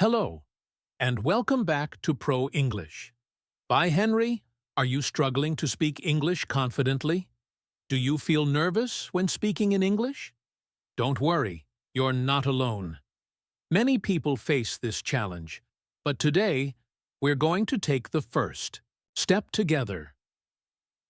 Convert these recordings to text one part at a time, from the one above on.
Hello, and welcome back to Pro English. By Henry, are you struggling to speak English confidently? Do you feel nervous when speaking in English? Don't worry, you're not alone. Many people face this challenge, but today, we're going to take the first step together.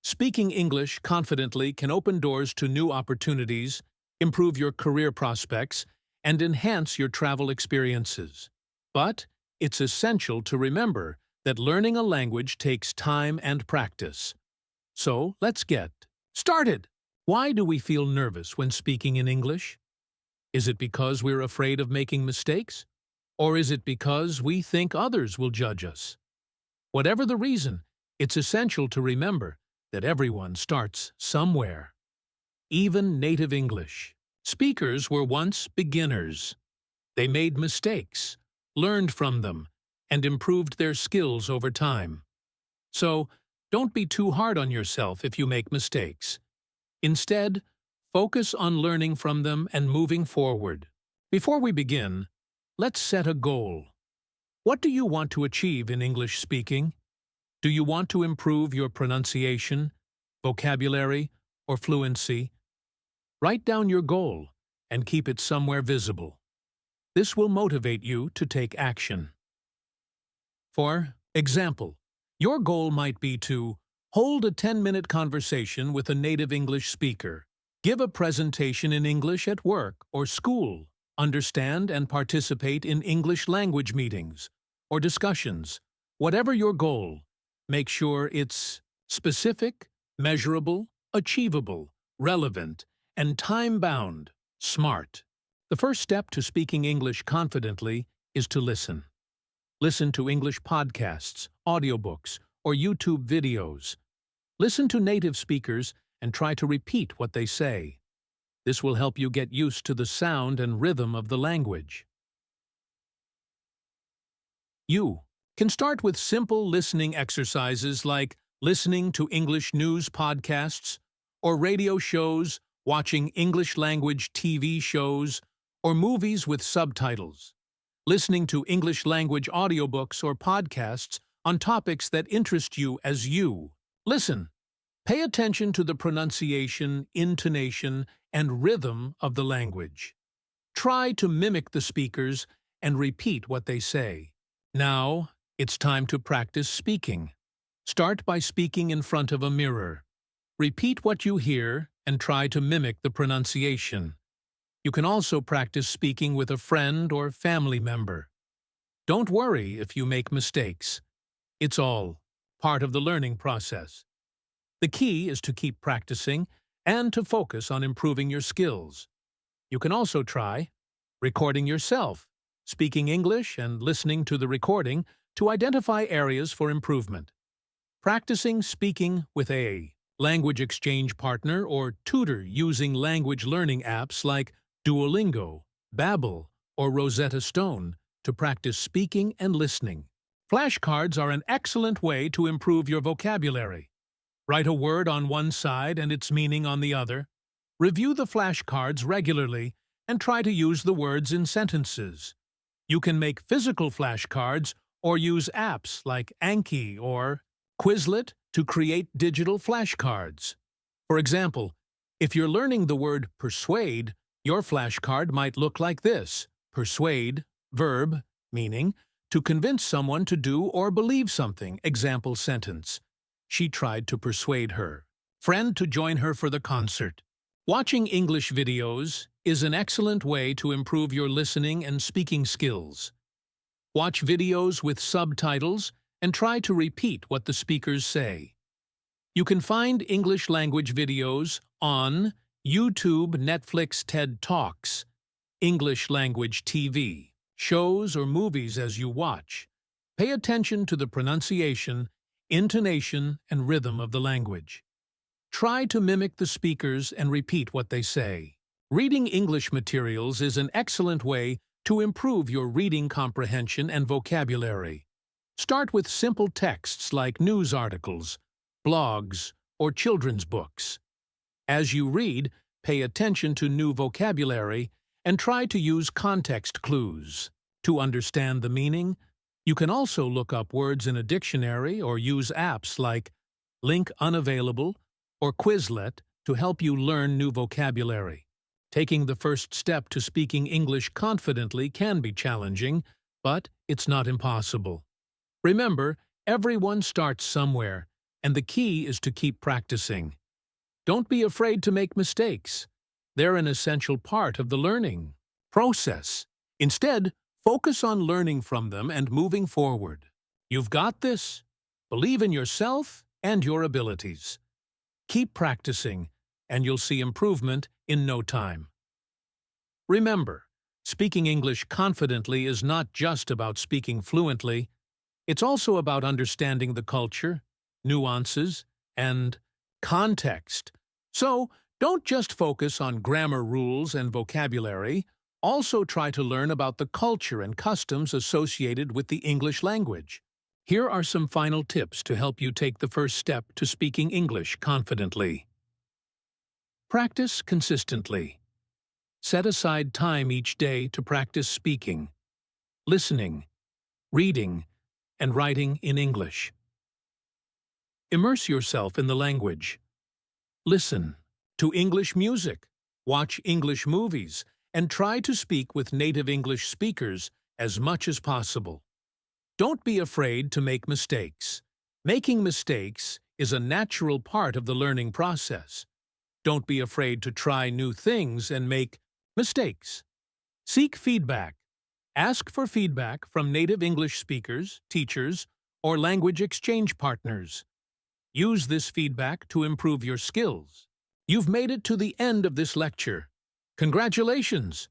Speaking English confidently can open doors to new opportunities, improve your career prospects, and enhance your travel experiences. But it's essential to remember that learning a language takes time and practice. So let's get started. Why do we feel nervous when speaking in English? Is it because we're afraid of making mistakes? Or is it because we think others will judge us? Whatever the reason, it's essential to remember that everyone starts somewhere. Even native English speakers were once beginners. They made mistakes, learned from them, and improved their skills over time. So, don't be too hard on yourself if you make mistakes. Instead, focus on learning from them and moving forward. Before we begin, let's set a goal. What do you want to achieve in English speaking? Do you want to improve your pronunciation, vocabulary, or fluency? Write down your goal and keep it somewhere visible. This will motivate you to take action. For example, your goal might be to hold a 10-minute conversation with a native English speaker, give a presentation in English at work or school, understand and participate in English language meetings or discussions. Whatever your goal, make sure it's specific, measurable, achievable, relevant, and time-bound, smart. The first step to speaking English confidently is to listen. Listen to English podcasts, audiobooks, or YouTube videos. Listen to native speakers and try to repeat what they say. This will help you get used to the sound and rhythm of the language. You can start with simple listening exercises like listening to English news podcasts or radio shows, watching English language TV shows, or movies with subtitles. Listening to English language audiobooks or podcasts on topics that interest you as you. Listen. Pay attention to the pronunciation, intonation, and rhythm of the language. Try to mimic the speakers and repeat what they say. Now, it's time to practice speaking. Start by speaking in front of a mirror. Repeat what you hear and try to mimic the pronunciation. You can also practice speaking with a friend or family member. Don't worry if you make mistakes. It's all part of the learning process. The key is to keep practicing and to focus on improving your skills. You can also try recording yourself, speaking English and listening to the recording to identify areas for improvement. Practicing speaking with a language exchange partner or tutor using language learning apps like Duolingo, Babbel, or Rosetta Stone to practice speaking and listening. Flashcards are an excellent way to improve your vocabulary. Write a word on one side and its meaning on the other. Review the flashcards regularly and try to use the words in sentences. You can make physical flashcards or use apps like Anki or Quizlet to create digital flashcards. For example, if you're learning the word persuade, your flashcard might look like this. Persuade, verb, meaning, to convince someone to do or believe something. Example sentence. She tried to persuade her friend to join her for the concert. Watching English videos is an excellent way to improve your listening and speaking skills. Watch videos with subtitles and try to repeat what the speakers say. You can find English language videos on YouTube, Netflix, TED Talks, English language TV, shows or movies as you watch. Pay attention to the pronunciation, intonation, and rhythm of the language. Try to mimic the speakers and repeat what they say. Reading English materials is an excellent way to improve your reading comprehension and vocabulary. Start with simple texts like news articles, blogs, or children's books. As you read, pay attention to new vocabulary and try to use context clues. to understand the meaning. You can also look up words in a dictionary or use apps like Link Unavailable or Quizlet to help you learn new vocabulary. Taking the first step to speaking English confidently can be challenging, but it's not impossible. Remember, everyone starts somewhere, and the key is to keep practicing. Don't be afraid to make mistakes. They're an essential part of the learning process. Instead, focus on learning from them and moving forward. You've got this. Believe in yourself and your abilities. Keep practicing, and you'll see improvement in no time. Remember, speaking English confidently is not just about speaking fluently. It's also about understanding the culture, nuances, and context. So, don't just focus on grammar rules and vocabulary. Also try to learn about the culture and customs associated with the English language. Here are some final tips to help you take the first step to speaking English confidently. Practice consistently. Set aside time each day to practice speaking, listening, reading, and writing in English. Immerse yourself in the language. Listen to English music, watch English movies, and try to speak with native English speakers as much as possible. Don't be afraid to make mistakes. Making mistakes is a natural part of the learning process. Don't be afraid to try new things and make mistakes. Seek feedback. Ask for feedback from native English speakers, teachers, or language exchange partners. Use this feedback to improve your skills. You've made it to the end of this lecture. Congratulations!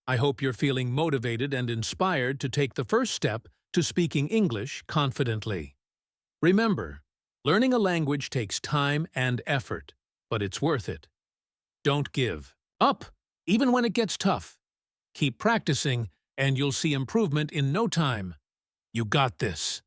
I hope you're feeling motivated and inspired to take the first step to speaking English confidently. Remember, learning a language takes time and effort, but it's worth it. Don't give up, even when it gets tough. Keep practicing, and you'll see improvement in no time. You got this.